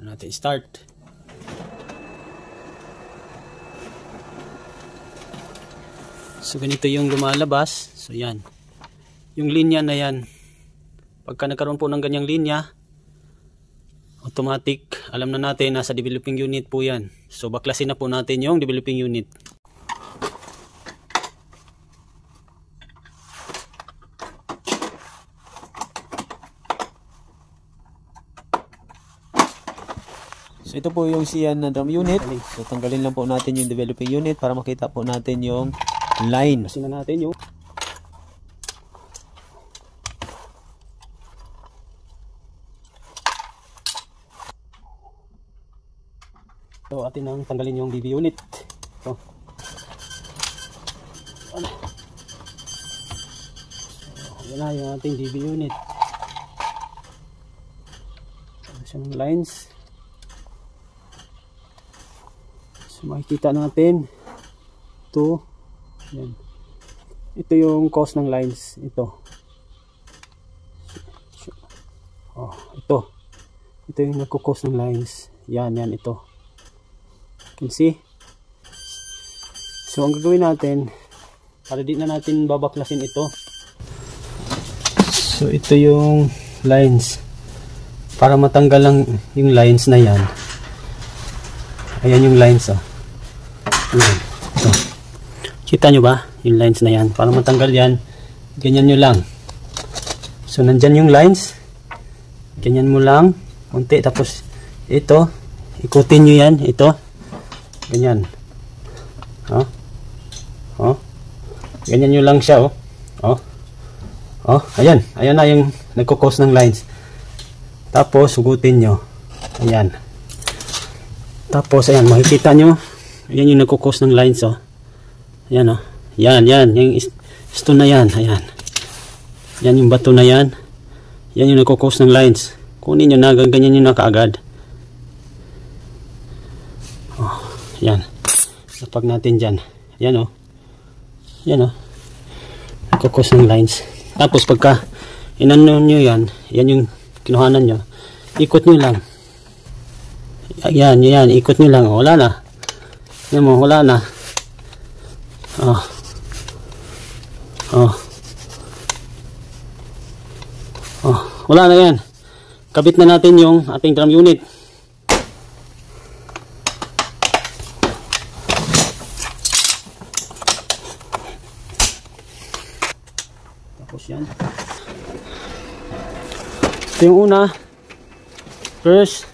natin start. So ganito yung lumalabas. So yan, yung linya na yan, pagka nagkaroon po ng ganyang linya, automatic alam na natin nasa developing unit po yan. So baklasin na po natin yung developing unit. So ito po yung siyan na drum unit. So tanggalin lang po natin yung developing unit para makita po natin yung line. Kasi na natin yung so atin nang tanggalin yung DV unit. So yan na yung ating DV unit. So yung lines, so makikita natin ito. Yan. Ito yung cause ng lines. Ito. Oh, ito. Ito yung nagko-cause ng lines. Yan, ito. You can see? So, ang gagawin natin, para di na natin babaklasin ito. So, ito yung lines. Para matanggal lang yung lines na yan. Ayan yung lines, oh. Ayan. Ito. Kita nyo ba? Yung lines na yan. Para matanggal yan, ganyan nyo lang. So, nandyan yung lines. Ganyan mo lang. Kunti. Tapos, ito. Ikutin nyo yan. Ito. Ganyan. Oh. Oh. Ganyan nyo lang siya, oh. Oh. Oh. Ayan. Ayan na yung nagkukos ng lines. Tapos, hugutin nyo. Ayan. Tapos, ayan. Makikita nyo. Ayan yung nagkukos ng lines, oh. Ayan, oh. Yan. Yung stone na yan. Ayan. Yan yung bato na yan. Yan yung nagkukos ng lines. Kunin nyo na. Ganyan nyo na kaagad. Oh. Yan. Napag natin dyan. Yan, oh. Yan, oh. Nagkukos ng lines. Tapos, pagka inano nyo yan. Yan yung kinuhanan nyo. Ikot nyo lang. Yan. Ikot nyo lang. Wala na. Yan mo. Wala na. Oh. Oh. Oh, wala na yan. Kabit na natin yung ating drum unit. Tapos yan. Ito yung una. First,